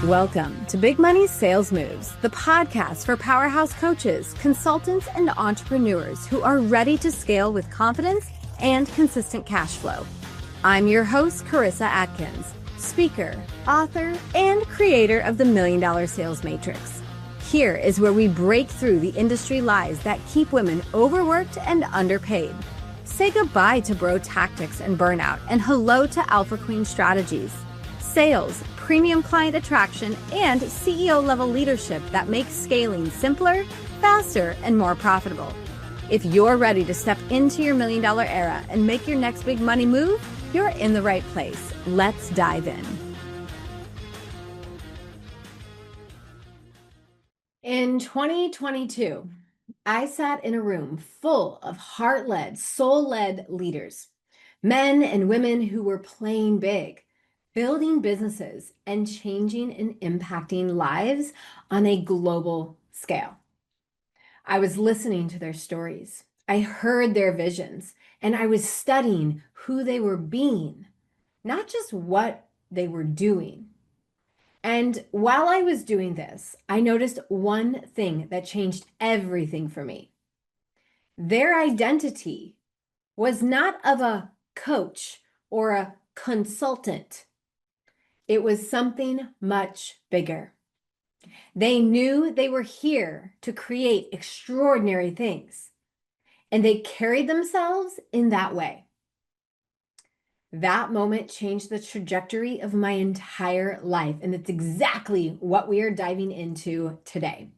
Welcome to Big Money Sales Moves, the podcast for powerhouse coaches, consultants, and entrepreneurs who are ready to scale with confidence and consistent cash flow. I'm your host, Karissa Atkins, speaker, author, and creator of the $1 Million Sales Matrix. Here is where we break through the industry lies that keep women overworked and underpaid. Say goodbye to bro tactics and burnout, and hello to alpha queen strategies. Sales, premium client attraction, and CEO-level leadership that makes scaling simpler, faster, and more profitable. If you're ready to step into your $1 million era and make your next big money move, you're in the right place. Let's dive in. In 2022, I sat in a room full of heart-led, soul-led leaders, men and women who were playing big, building businesses, and changing and impacting lives on a global scale. I was listening to their stories. I heard their visions, and I was studying who they were being, not just what they were doing. And while I was doing this, I noticed one thing that changed everything for me. Their identity was not of a coach or a consultant. It was something much bigger. They knew they were here to create extraordinary things, and they carried themselves in that way. That moment changed the trajectory of my entire life, and it's exactly what we are diving into today.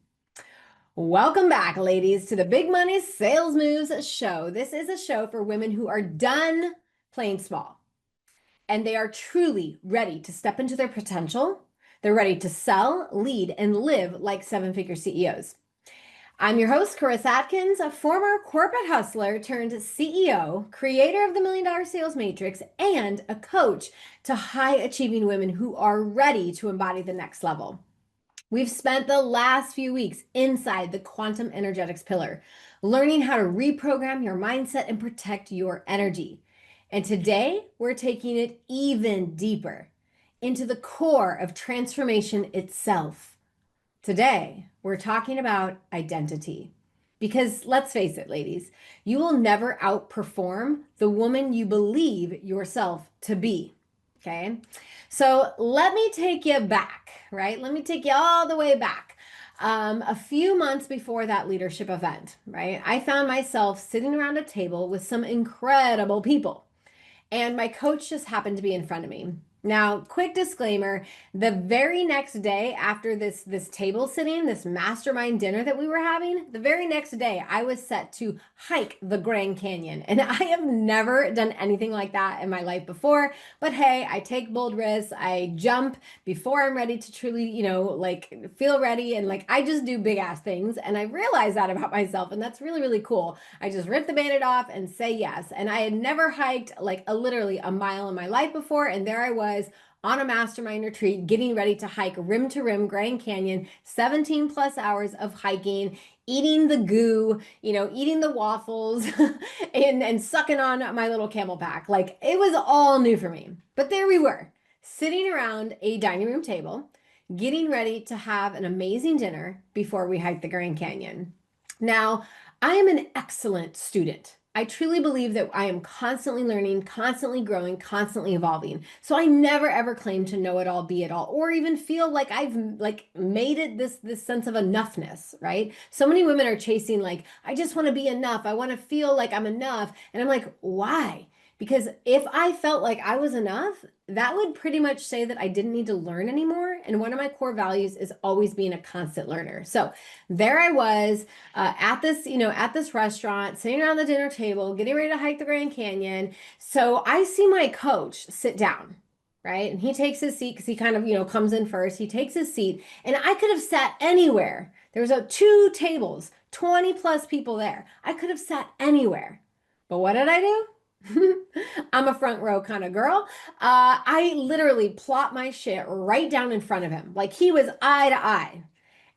Welcome back, ladies, to the Big Money Sales Moves show. This is a show for women who are done playing small, and they are truly ready to step into their potential. They're ready to sell, lead, and live like seven-figure CEOs. I'm your host, Karissa Atkins, a former corporate hustler turned CEO, creator of the $1 Million Sales Matrix, and a coach to high-achieving women who are ready to embody the next level. We've spent the last few weeks inside the quantum energetics pillar, learning how to reprogram your mindset and protect your energy. And today, we're taking it even deeper into the core of transformation itself. Today, we're talking about identity. Because let's face it, ladies, you will never outperform the woman you believe yourself to be, okay? So let me take you back, right? Let me take you all the way back. A few months before that leadership event, right? I found myself sitting around a table with some incredible people. And my coach just happened to be in front of me. Now, quick disclaimer, the very next day after this table sitting, this mastermind dinner that we were having, the very next day, I was set to hike the Grand Canyon. And I have never done anything like that in my life before. But hey, I take bold risks. I jump before I'm ready to truly, feel ready. And I just do big ass things. And I realized that about myself. And that's really, really cool. I just rip the Band-Aid off and say yes. And I had never hiked literally a mile in my life before. And there I was on a mastermind retreat, getting ready to hike rim to rim Grand Canyon, 17 plus hours of hiking, eating the goo, eating the waffles and sucking on my little camel pack. It was all new for me. But there we were, sitting around a dining room table, getting ready to have an amazing dinner before we hiked the Grand Canyon. Now, I am an excellent student. I truly believe that I am constantly learning, constantly growing, constantly evolving. So I never ever claim to know it all, be it all, or even feel like I've made it this sense of enoughness, right? So many women are chasing I just want to be enough. I want to feel like I'm enough. And I'm like, why? Because if I felt like I was enough, that would pretty much say that I didn't need to learn anymore. And one of my core values is always being a constant learner. So there I was at this restaurant, sitting around the dinner table, getting ready to hike the Grand Canyon. So I see my coach sit down, right? And he takes his seat because he kind of, comes in first. He takes his seat, and I could have sat anywhere. There was two tables, 20 plus people there. I could have sat anywhere. But what did I do? I'm a front row kind of girl. I literally plot my shit right down in front of him. He was eye to eye.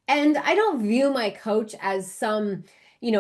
And I don't view my coach as some,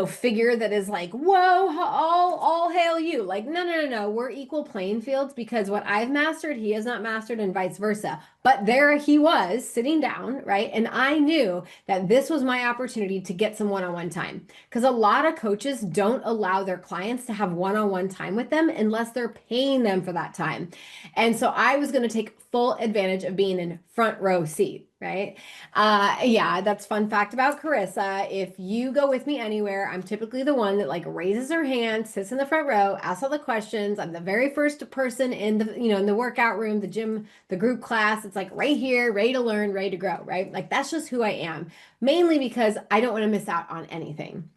figure that is like, whoa, all hail you. Like, no, no, no, no. We're equal playing fields because what I've mastered, he has not mastered, and vice versa. But there he was sitting down, right? And I knew that this was my opportunity to get some one-on-one time because a lot of coaches don't allow their clients to have one-on-one time with them unless they're paying them for that time. And so I was going to take full advantage of being in front row seat, right? Yeah, that's fun fact about Karissa. If you go with me anywhere, I'm typically the one that like raises her hand, sits in the front row, asks all the questions. I'm the very first person in the workout room, the gym, the group class. It's like right here, ready to learn, ready to grow, right? Like that's just who I am, mainly because I don't want to miss out on anything.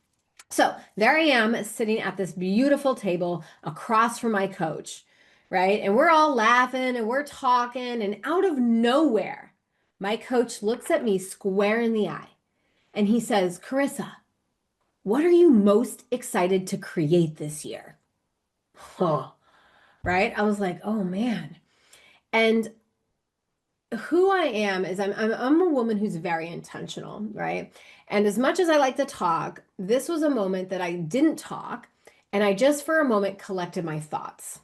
So there I am sitting at this beautiful table across from my coach, right? And we're all laughing and we're talking, and out of nowhere, my coach looks at me square in the eye and he says, Karissa, what are you most excited to create this year? Oh, right? I was like, oh man. And who I am is I'm a woman who's very intentional, right? And as much as I like to talk, this was a moment that I didn't talk and I just for a moment collected my thoughts.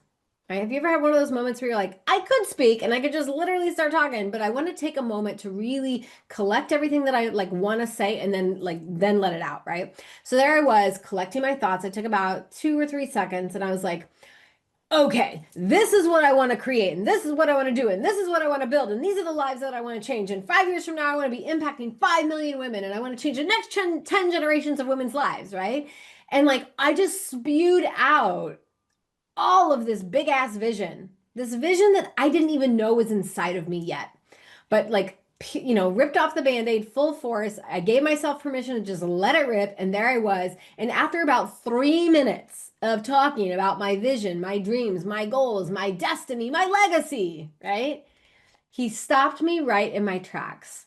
Right? Have you ever had one of those moments where you're like, I could speak and I could just literally start talking, but I want to take a moment to really collect everything that I like want to say and then let it out, right? So there I was collecting my thoughts. It took about 2 or 3 seconds and I was like, okay, this is what I want to create, and this is what I want to do, and this is what I want to build, and these are the lives that I want to change. And 5 years from now, I want to be impacting 5 million women, and I want to change the next 10 generations of women's lives, right? And like, I just spewed out all of this big ass vision, this vision that I didn't even know was inside of me yet. But like, ripped off the band-aid full force. I gave myself permission to just let it rip. And there I was. And after about 3 minutes of talking about my vision, my dreams, my goals, my destiny, my legacy, right? He stopped me right in my tracks.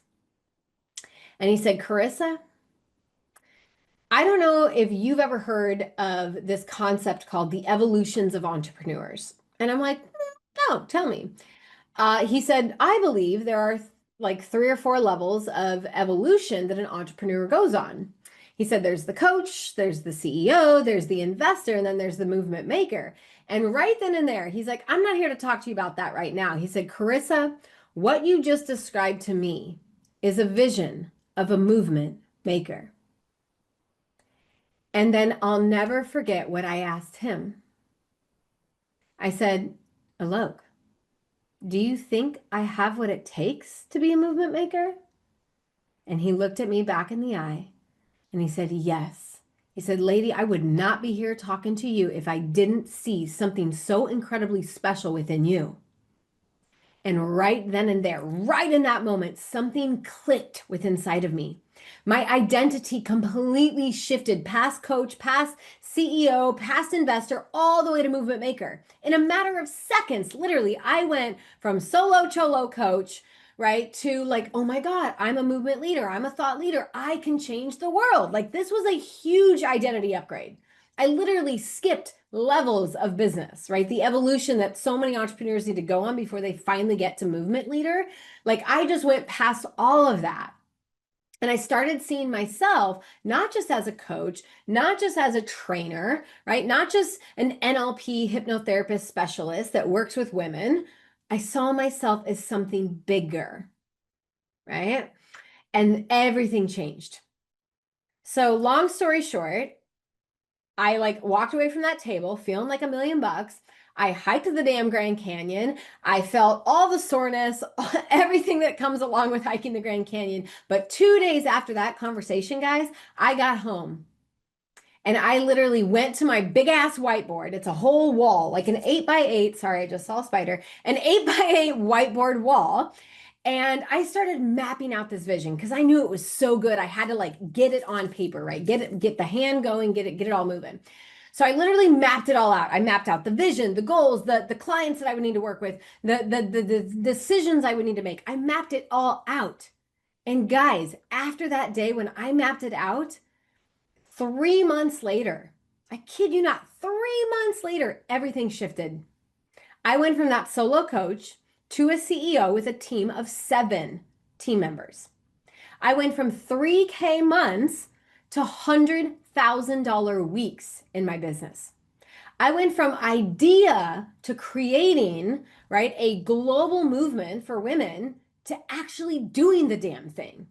And he said, Karissa, I don't know if you've ever heard of this concept called the evolutions of entrepreneurs. And I'm like, no, tell me. He said, I believe there are like 3 or 4 levels of evolution that an entrepreneur goes on. He said, there's the coach, there's the CEO, there's the investor, and then there's the movement maker. And right then and there, he's like, I'm not here to talk to you about that right now. He said, Karissa, what you just described to me is a vision of a movement maker. And then I'll never forget what I asked him. I said, Alok, do you think I have what it takes to be a movement maker? And he looked at me back in the eye and he said, yes. He said, lady, I would not be here talking to you if I didn't see something so incredibly special within you. And right then and there, right in that moment, something clicked within inside of me. My identity completely shifted past coach, past CEO, past investor, all the way to movement maker. In a matter of seconds, literally, I went from solo cholo coach, right, to like, oh my God, I'm a movement leader. I'm a thought leader. I can change the world. Like this was a huge identity upgrade. I literally skipped levels of business, right? The evolution that so many entrepreneurs need to go on before they finally get to movement leader. Like I just went past all of that. And I started seeing myself not just as a coach, not just as a trainer, right? Not just an NLP hypnotherapist specialist that works with women. I saw myself as something bigger, right? And everything changed. So long story short, I like walked away from that table feeling like $1,000,000. I hiked the damn Grand Canyon. I felt all the soreness, everything that comes along with hiking the Grand Canyon. But 2 days after that conversation, guys, I got home and I literally went to my big ass whiteboard. It's a whole wall, like an 8x8. Sorry, I just saw a spider, an 8x8 whiteboard wall. And I started mapping out this vision because I knew it was so good. I had to like get it on paper, right? Get the hand going, get it all moving. So I literally mapped it all out. I mapped out the vision, the goals, the clients that I would need to work with, the decisions I would need to make. I mapped it all out. And guys, after that day when I mapped it out, 3 months later, I kid you not, 3 months later, everything shifted. I went from that solo coach to a CEO with a team of 7 team members. I went from 3K months to $100,000 weeks in my business. I went from idea to creating, right, a global movement for women to actually doing the damn thing.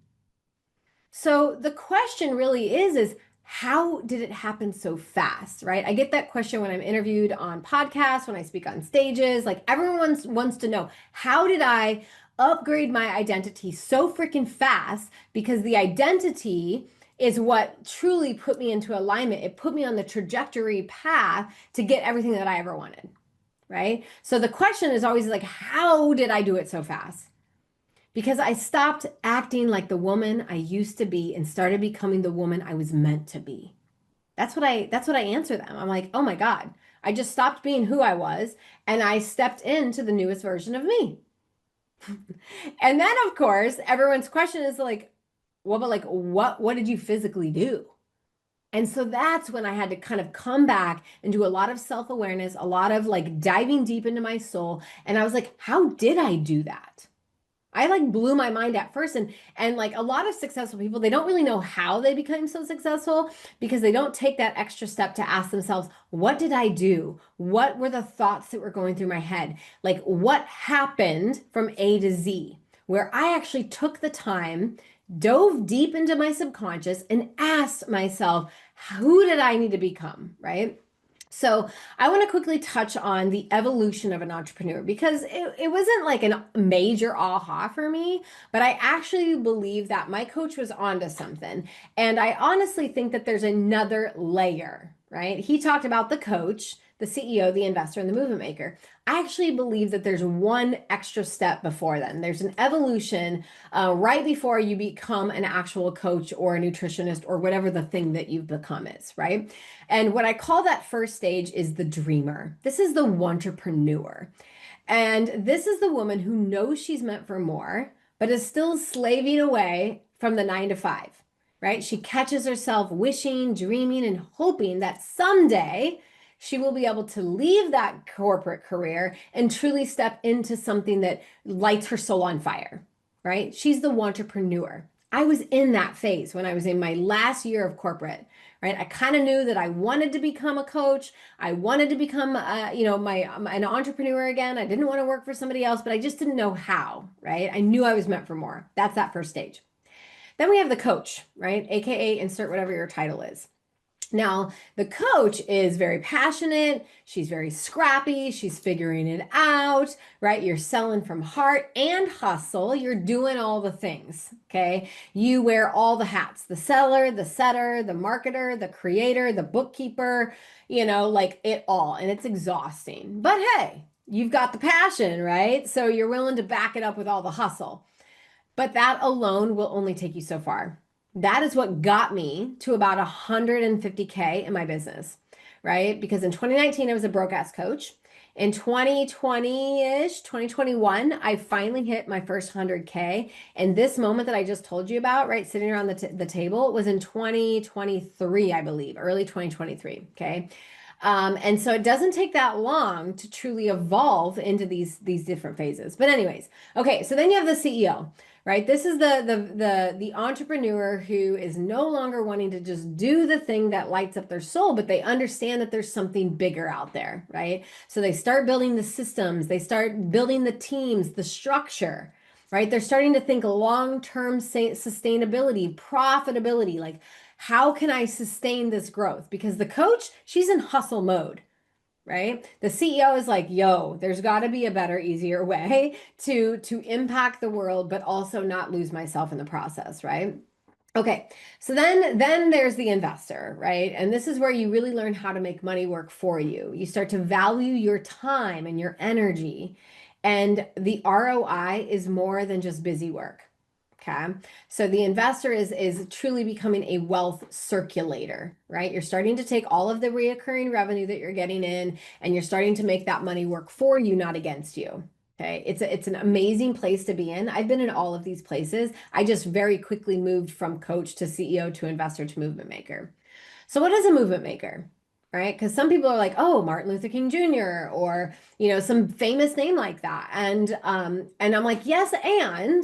So the question really is how did it happen so fast, right? I get that question when I'm interviewed on podcasts, when I speak on stages, like everyone wants to know, how did I upgrade my identity so freaking fast? Because the identity is what truly put me into alignment. It put me on the trajectory path to get everything that I ever wanted, right? So the question is always like, how did I do it so fast? Because I stopped acting like the woman I used to be and started becoming the woman I was meant to be. That's what I answer them. I'm like, "Oh my God, I just stopped being who I was and I stepped into the newest version of me." And then of course, everyone's question is like, "Well, but like what did you physically do?" And so that's when I had to kind of come back and do a lot of self-awareness, a lot of like diving deep into my soul, and I was like, "How did I do that?" I like blew my mind at first, and like a lot of successful people, they don't really know how they became so successful because they don't take that extra step to ask themselves, what did I do? What were the thoughts that were going through my head? Like what happened from A to Z, where I actually took the time, dove deep into my subconscious and asked myself, who did I need to become, right? So I want to quickly touch on the evolution of an entrepreneur because it wasn't like a major aha for me, but I actually believe that my coach was onto something. And I honestly think that there's another layer, right? He talked about the coach, the CEO, the investor, and the movement maker. I actually believe that there's one extra step before then. There's an evolution right before you become an actual coach or a nutritionist or whatever the thing that you've become is, right? And what I call that first stage is the dreamer. This is the entrepreneur. And this is the woman who knows she's meant for more, but is still slaving away from the 9 to 5, right? She catches herself wishing, dreaming, and hoping that someday she will be able to leave that corporate career and truly step into something that lights her soul on fire, right? She's the entrepreneur. I was in that phase when I was in my last year of corporate, right? I kind of knew that I wanted to become a coach. I wanted to become, an entrepreneur again. I didn't want to work for somebody else, but I just didn't know how, right? I knew I was meant for more. That's that first stage. Then we have the coach, right? AKA insert whatever your title is. Now, the coach is very passionate. She's very scrappy. She's figuring it out, right? You're selling from heart and hustle. You're doing all the things, okay? You wear all the hats, the seller, the setter, the marketer, the creator, the bookkeeper, like it all. And it's exhausting. But hey, you've got the passion, right? So you're willing to back it up with all the hustle. But that alone will only take you so far. That is what got me to about 150K in my business, right? Because in 2019, I was a broke ass coach. In 2020-ish, 2021, I finally hit my first 100K. And this moment that I just told you about, right, sitting around the table was in 2023, I believe, early 2023, okay? And so it doesn't take that long to truly evolve into these different phases. But anyways, okay, so then you have the CEO, right? This is the entrepreneur who is no longer wanting to just do the thing that lights up their soul, but they understand that there's something bigger out there, right? So they start building the systems, they start building the teams, the structure, right? They're starting to think long-term sustainability, profitability, like how can I sustain this growth? Because the coach, she's in hustle mode, right? The CEO is like, yo, there's got to be a better, easier way to impact the world, but also not lose myself in the process, right? Okay, so then there's the investor, right? And this is where you really learn how to make money work for you. You start to value your time and your energy, and the ROI is more than just busy work. Okay. So the investor is truly becoming a wealth circulator, right? You're starting to take all of the reoccurring revenue that you're getting in and you're starting to make that money work for you, not against you. Okay. It's an amazing place to be in. I've been in all of these places. I just very quickly moved from coach to CEO to investor to movement maker. So what is a movement maker? Right? Because some people are like, oh, Martin Luther King Jr. or, some famous name like that. And I'm like, yes, and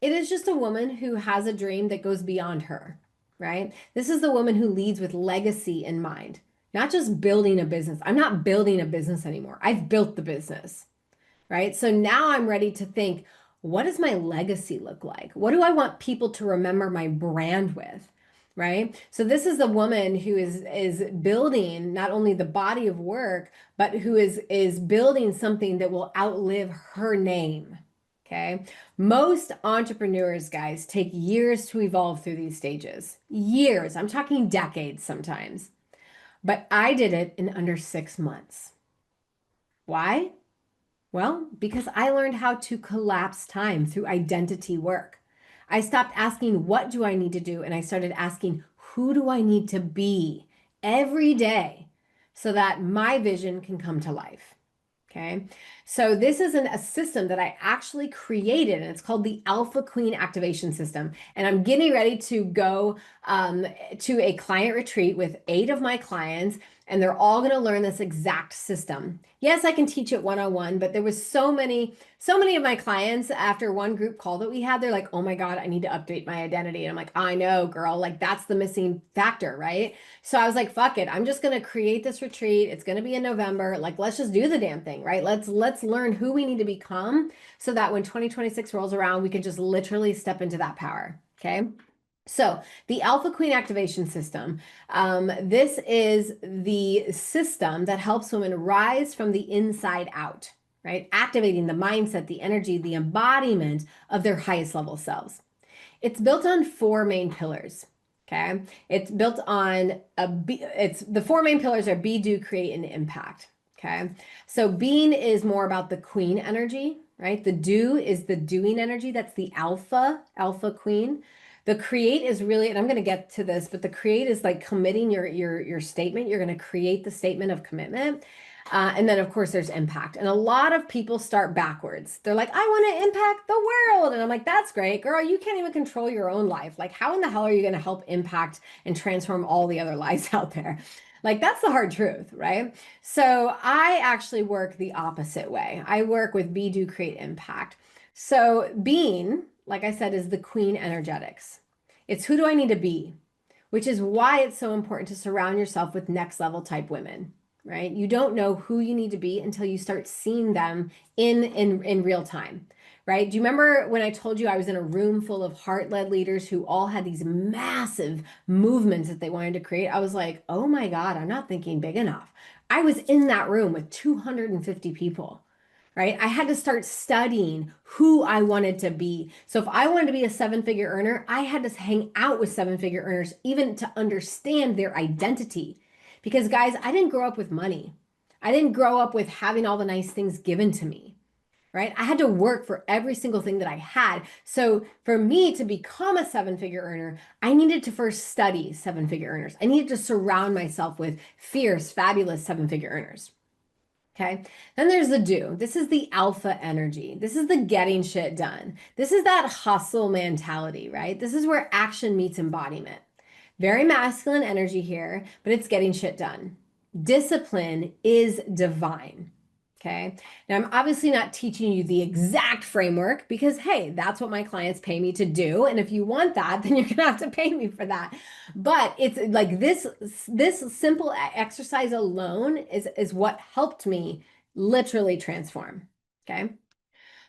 it is just a woman who has a dream that goes beyond her, right? This is the woman who leads with legacy in mind, not just building a business. I'm not building a business anymore. I've built the business, right? So now I'm ready to think, what does my legacy look like? What do I want people to remember my brand with? Right? So this is the woman who is building not only the body of work, but who is building something that will outlive her name. Okay. Most entrepreneurs, guys, take years to evolve through these stages. Years. I'm talking decades sometimes. But I did it in under 6 months. Why? Well, because I learned how to collapse time through identity work. I stopped asking, what do I need to do? And I started asking, who do I need to be every day so that my vision can come to life? Okay. So this is a system that I actually created, and it's called the Alpha Queen Activation System. And I'm getting ready to go to a client retreat with 8 of my clients, and they're all going to learn this exact system. Yes, I can teach it one-on-one, but there was so many of my clients after one group call that we had, they're like, oh my God, I need to update my identity. And I'm like, I know, girl, like that's the missing factor, right? So I was like, fuck it. I'm just going to create this retreat. It's going to be in November. Like, let's just do the damn thing, right? Let's learn who we need to become so that when 2026 rolls around, we can just literally step into that power. Okay. So the Alpha Queen Activation System, this is the system that helps women rise from the inside out, right? Activating the mindset, the energy, the embodiment of their highest level selves. It's built on 4 main pillars. Okay. It's built on the 4 main pillars are be, do, create, and impact. Okay. So being is more about the queen energy, right? The do is the doing energy. That's the alpha queen. The create is really, and I'm going to get to this, but the create is like committing your statement. You're going to create the statement of commitment. And then, of course, there's impact. And a lot of people start backwards. They're like, I want to impact the world. And I'm like, that's great, girl. You can't even control your own life. Like, how in the hell are you going to help impact and transform all the other lives out there? Like, that's the hard truth, right? So I actually work the opposite way. I work with be, do, create, impact. So being, like I said, is the queen energetics. It's who do I need to be, which is why it's so important to surround yourself with next level type women, right? You don't know who you need to be until you start seeing them in real time, right? Do you remember when I told you I was in a room full of heart-led leaders who all had these massive movements that they wanted to create? I was like, oh my God, I'm not thinking big enough. I was in that room with 250 people, right? I had to start studying who I wanted to be. So if I wanted to be a 7-figure earner, I had to hang out with 7-figure earners even to understand their identity. Because guys, I didn't grow up with money. I didn't grow up with having all the nice things given to me, right? I had to work for every single thing that I had. So for me to become a 7-figure earner, I needed to first study 7-figure earners. I needed to surround myself with fierce, fabulous 7-figure earners. Okay. Then there's the do. This is the alpha energy. This is the getting shit done. This is that hustle mentality, right? This is where action meets embodiment. Very masculine energy here, but it's getting shit done. Discipline is divine. Okay. Now, I'm obviously not teaching you the exact framework because, hey, that's what my clients pay me to do. And if you want that, then you're going to have to pay me for that. But it's like this simple exercise alone is what helped me literally transform. Okay.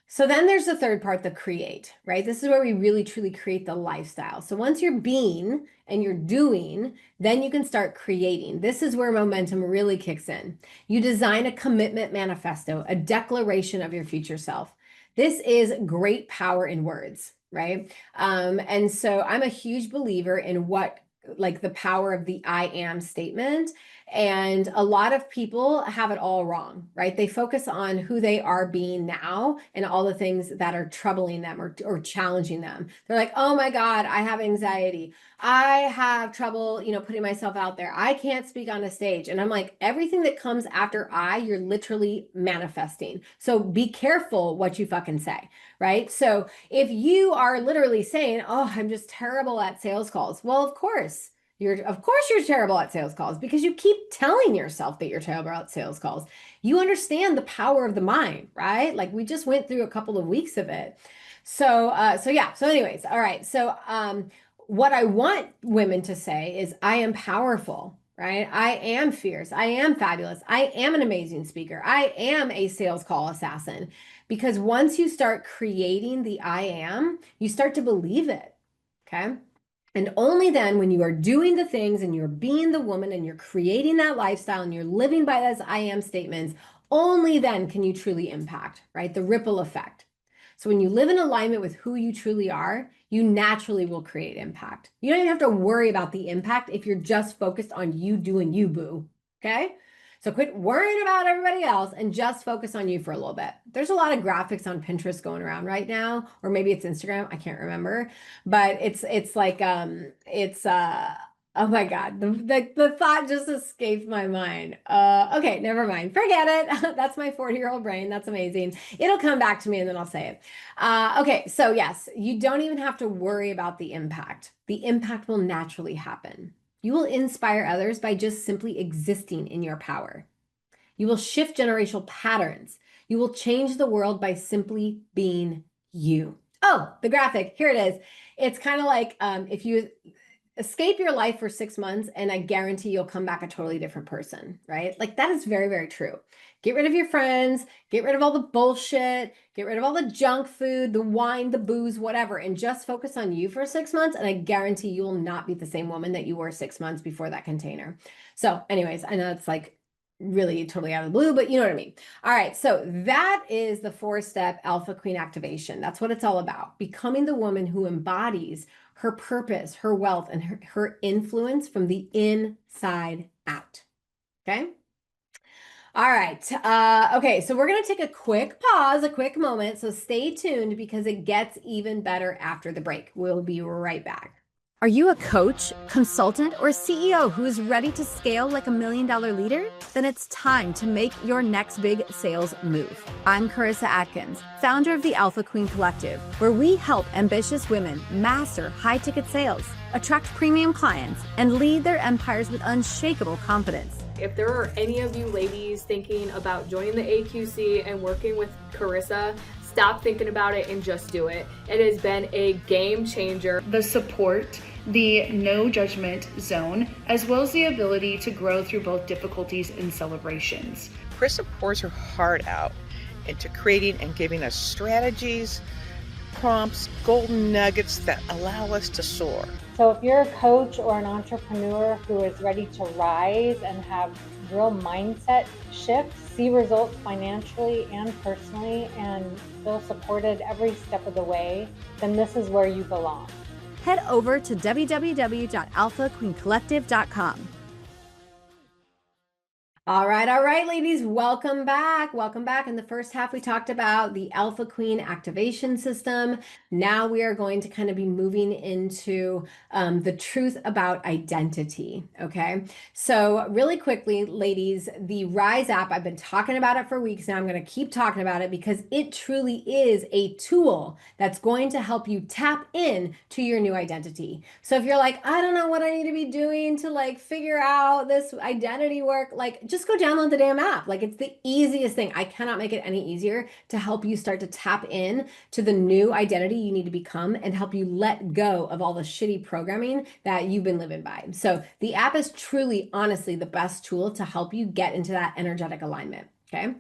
So then there's the third part, the create, right? This is where we really truly create the lifestyle. So once you're being and you're doing, then you can start creating. This is where momentum really kicks in. You design a commitment manifesto, a declaration of your future self. This is great power in words, right? And so I'm a huge believer in what like the power of the I am statement. And a lot of people have it all wrong, right? They focus on who they are being now and all the things that are troubling them or challenging them. They're like, oh my God, I have anxiety. I have trouble, putting myself out there. I can't speak on a stage. And I'm like, everything that comes after you're literally manifesting. So be careful what you fucking say, right? So if you are literally saying, oh, I'm just terrible at sales calls. Well, of course you're terrible at sales calls because you keep telling yourself that you're terrible at sales calls. You understand the power of the mind, right? Like we just went through a couple of weeks of it. So anyways, all right. So what I want women to say is, I am powerful, right? I am fierce. I am fabulous. I am an amazing speaker. I am a sales call assassin. Because once you start creating the I am, you start to believe it. Okay. And only then, when you are doing the things and you're being the woman and you're creating that lifestyle and you're living by those I am statements, only then can you truly impact, right? The ripple effect. So when you live in alignment with who you truly are, you naturally will create impact. You don't even have to worry about the impact if you're just focused on you doing you, boo. Okay? So quit worrying about everybody else and just focus on you for a little bit. There's a lot of graphics on Pinterest going around right now, or maybe it's Instagram, I can't remember, but it's like oh my God, the thought just escaped my mind. Okay, never mind. Forget it. That's my 40-year-old brain. That's amazing. It'll come back to me and then I'll say it. Okay, so yes, you don't even have to worry about the impact. The impact will naturally happen. You will inspire others by just simply existing in your power. You will shift generational patterns. You will change the world by simply being you. Oh, the graphic, here it is. It's kind of like if you escape your life for 6 months and I guarantee you'll come back a totally different person, right? Like that is very, very true. Get rid of your friends, get rid of all the bullshit, get rid of all the junk food, the wine, the booze, whatever, and just focus on you for 6 months. And I guarantee you will not be the same woman that you were 6 months before that container. So anyways, I know it's like really totally out of the blue, but you know what I mean. All right, so that is the 4-step Alpha Queen activation. That's what it's all about. Becoming the woman who embodies her purpose, her wealth, and her influence from the inside out. Okay? All right. Okay, so we're going to take a quick pause, a quick moment. So stay tuned because it gets even better after the break. We'll be right back. Are you a coach, consultant, or CEO who is ready to scale like $1 million leader? Then it's time to make your next big sales move. I'm Karissa Atkins, founder of the Alpha Queen Collective, where we help ambitious women master high-ticket sales, attract premium clients, and lead their empires with unshakable confidence. If there are any of you ladies thinking about joining the AQC and working with Karissa, stop thinking about it and just do it. It has been a game changer. The support, the no judgment zone, as well as the ability to grow through both difficulties and celebrations. Karissa pours her heart out into creating and giving us strategies, prompts, golden nuggets that allow us to soar. So if you're a coach or an entrepreneur who is ready to rise and have real mindset shifts, see results financially and personally, and feel supported every step of the way, then this is where you belong. Head over to www.alphaqueencollective.com. All right, ladies, welcome back. Welcome back. In the first half, we talked about the Alpha Queen activation system. Now we are going to kind of be moving into the truth about identity, okay? So really quickly, ladies, the Rise app, I've been talking about it for weeks now. I'm going to keep talking about it because it truly is a tool that's going to help you tap in to your new identity. So if you're like, I don't know what I need to be doing to like figure out this identity work, like just go download the damn app. Like it's the easiest thing. I cannot make it any easier to help you start to tap in to the new identity you need to become and help you let go of all the shitty programming that you've been living by. So the app is truly, honestly, the best tool to help you get into that energetic alignment, okay?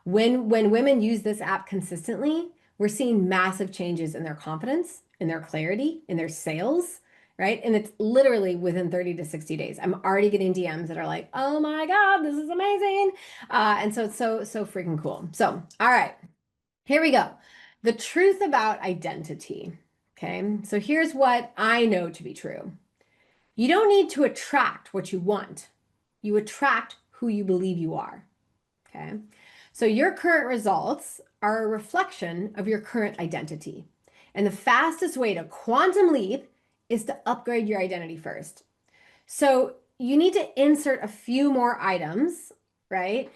When women use this app consistently, we're seeing massive changes in their confidence, in their clarity, in their sales, right? And it's literally within 30 to 60 days. I'm already getting DMs that are like, oh my God, this is amazing. And so it's so freaking cool. So, all right, here we go. The truth about identity, okay? So here's what I know to be true. You don't need to attract what you want. You attract who you believe you are, okay? So your current results are a reflection of your current identity. And the fastest way to quantum leap is to upgrade your identity first. So you need to insert a few more items, right,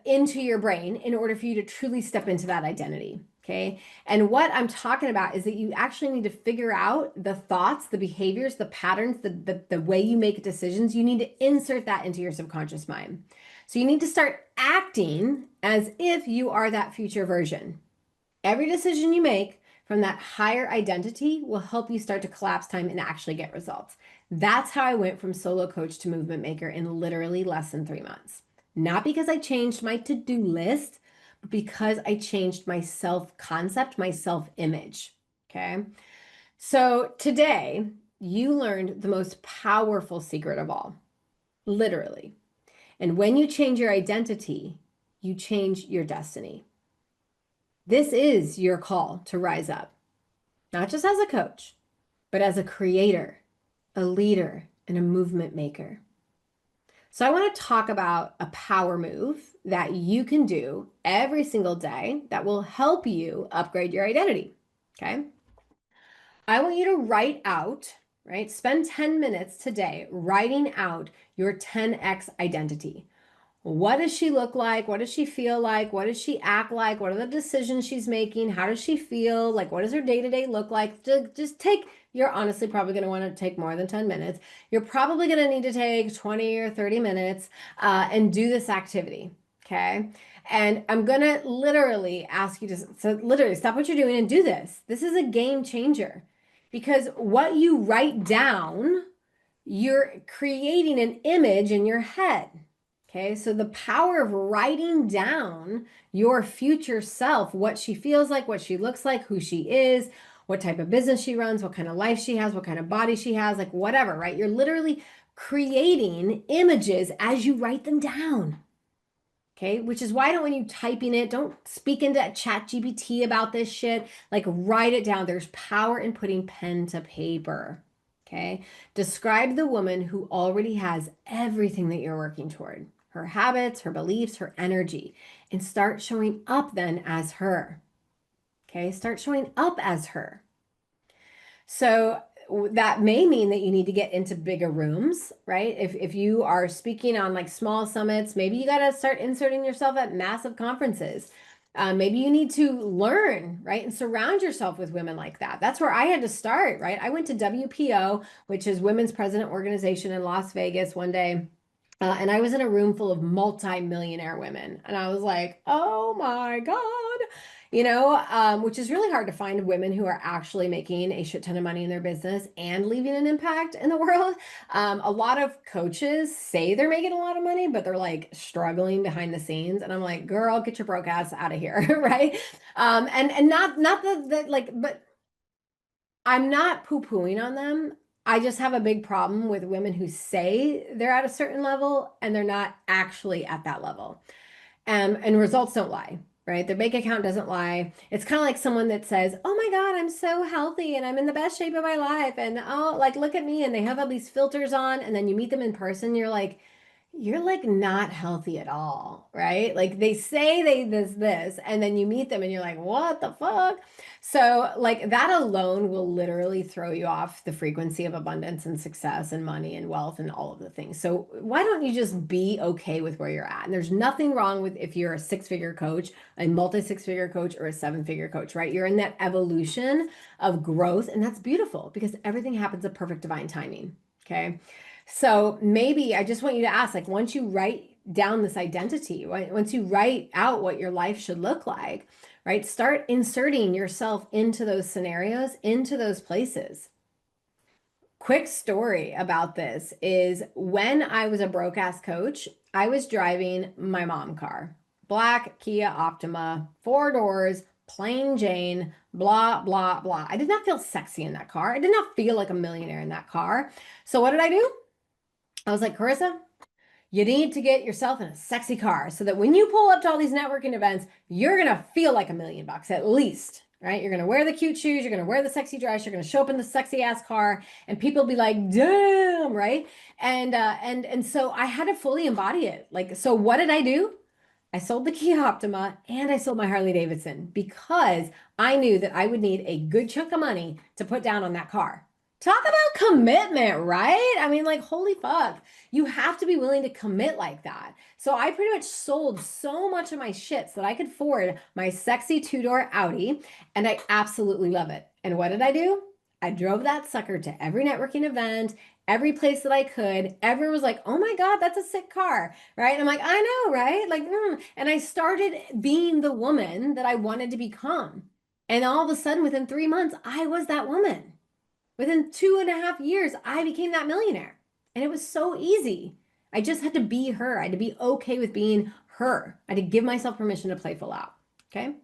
into your brain in order for you to truly step into that identity, okay? And what I'm talking about is that you actually need to figure out the thoughts, the behaviors, the patterns, the way you make decisions. You need to insert that into your subconscious mind. So you need to start acting as if you are that future version. Every decision you make, from that higher identity will help you start to collapse time and actually get results. That's how I went from solo coach to movement maker in literally less than 3 months. Not because I changed my to-do list, but because I changed my self-concept, my self-image. Okay. So today, you learned the most powerful secret of all, literally. And when you change your identity, you change your destiny. This is your call to rise up, not just as a coach, but as a creator, a leader, and a movement maker. So I want to talk about a power move that you can do every single day that will help you upgrade your identity. Okay. I want you to write out, right? Spend 10 minutes today writing out your 10x identity. What does she look like? What does she feel like? What does she act like? What are the decisions she's making? How does she feel? Like, what does her day-to-day look like? Just take, you're honestly probably going to want to take more than 10 minutes. You're probably going to need to take 20 or 30 minutes and do this activity. Okay. And I'm going to literally ask you to, so literally stop what you're doing and do this. This is a game changer because what you write down, you're creating an image in your head. Okay, so the power of writing down your future self, what she feels like, what she looks like, who she is, what type of business she runs, what kind of life she has, what kind of body she has, like whatever, right? You're literally creating images as you write them down. Okay, which is why I don't want you typing it. Don't speak into ChatGPT about this shit. Like write it down. There's power in putting pen to paper. Okay, describe the woman who already has everything that you're working toward, her habits, her beliefs, her energy, and start showing up then as her. Okay, start showing up as her. So that may mean that you need to get into bigger rooms, right? If you are speaking on like small summits, maybe you got to start inserting yourself at massive conferences. Maybe you need to learn, right? And surround yourself with women like that. That's where I had to start, right? I went to WPO, which is Women's President Organization in Las Vegas one day. And I was in a room full of multi-millionaire women. And I was like, oh my God, which is really hard to find women who are actually making a shit ton of money in their business and leaving an impact in the world. A lot of coaches say they're making a lot of money, but they're like struggling behind the scenes. And I'm like, girl, get your broke ass out of here, right? And not that like, but I'm not poo-pooing on them. I just have a big problem with women who say they're at a certain level and they're not actually at that level. And results don't lie, right? Their bank account doesn't lie. It's kind of like someone that says, oh my God, I'm so healthy and I'm in the best shape of my life. And oh, like, look at me. And they have all these filters on. And then you meet them in person. You're like not healthy at all, right? Like they say this, and then you meet them and you're like, what the fuck? So like that alone will literally throw you off the frequency of abundance and success and money and wealth and all of the things. So why don't you just be okay with where you're at? And there's nothing wrong with if you're a six-figure coach, a multi-six-figure coach, or a seven-figure coach, right? You're in that evolution of growth, and that's beautiful because everything happens at perfect divine timing. Okay. So maybe I just want you to ask, like, once you write down this identity, once you write out what your life should look like, right? Start inserting yourself into those scenarios, into those places. Quick story about this is when I was a broke ass coach, I was driving my mom car, black Kia Optima, 4 doors, plain Jane, blah, blah, blah. I did not feel sexy in that car. I did not feel like a millionaire in that car. So what did I do? I was like, Karissa, you need to get yourself in a sexy car so that when you pull up to all these networking events, you're going to feel like $1,000,000 at least, right? You're going to wear the cute shoes. You're going to wear the sexy dress. You're going to show up in the sexy ass car and people be like, damn, right? And so I had to fully embody it. Like, so what did I do? I sold the Kia Optima and I sold my Harley Davidson because I knew that I would need a good chunk of money to put down on that car. Talk about commitment, right? I mean, like, holy fuck. You have to be willing to commit like that. So I pretty much sold so much of my shit so that I could afford my sexy 2-door Audi, and I absolutely love it. And what did I do? I drove that sucker to every networking event, every place that I could. Everyone was like, oh my God, that's a sick car, right? And I'm like, I know, right? Like, and I started being the woman that I wanted to become. And all of a sudden, within 3 months, I was that woman. Within 2.5 years, I became that millionaire. And it was so easy. I just had to be her. I had to be okay with being her. I had to give myself permission to play full out. Okay.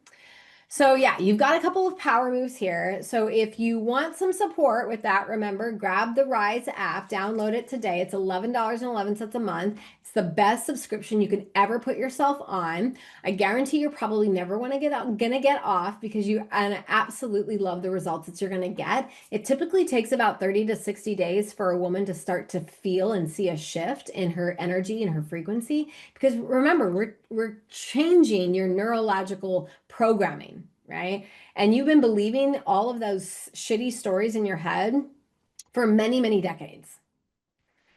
So yeah, you've got a couple of power moves here. So if you want some support with that, remember, grab the Rise app, download it today. It's $11.11 a month. It's the best subscription you can ever put yourself on. I guarantee you're probably never gonna get off because you absolutely love the results that you're gonna get. It typically takes about 30 to 60 days for a woman to start to feel and see a shift in her energy and her frequency. Because remember, we're changing your neurological programming, right? And you've been believing all of those shitty stories in your head for many, many decades.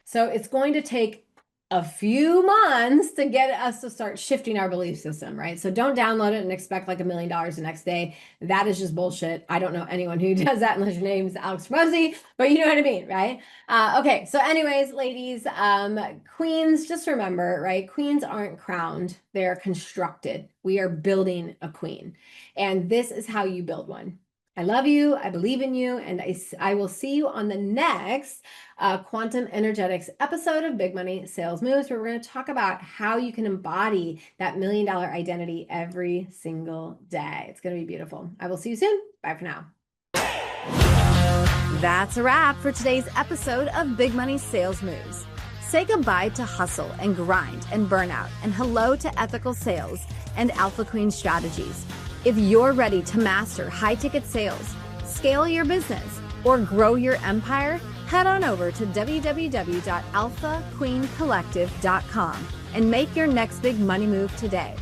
So it's going to take a few months to get us to start shifting our belief system, right? So don't download it and expect like $1 million the next day. That is just bullshit. I don't know anyone who does that unless your name is Alex Rosie, but you know what I mean, right? Okay, so anyways, ladies, queens, just remember, right? Queens aren't crowned, they're constructed. We are building a queen, and this is how you build one. I love you, I believe in you, and I will see you on the next Quantum Energetics episode of Big Money Sales Moves, where we're going to talk about how you can embody that $1 million identity every single day. It's going to be beautiful. I will see you soon. Bye for now. That's a wrap for today's episode of Big Money Sales Moves. Say goodbye to hustle and grind and burnout, and hello to ethical sales and Alpha Queen strategies. If you're ready to master high-ticket sales, scale your business, or grow your empire, head on over to www.alphaqueencollective.com and make your next big money move today.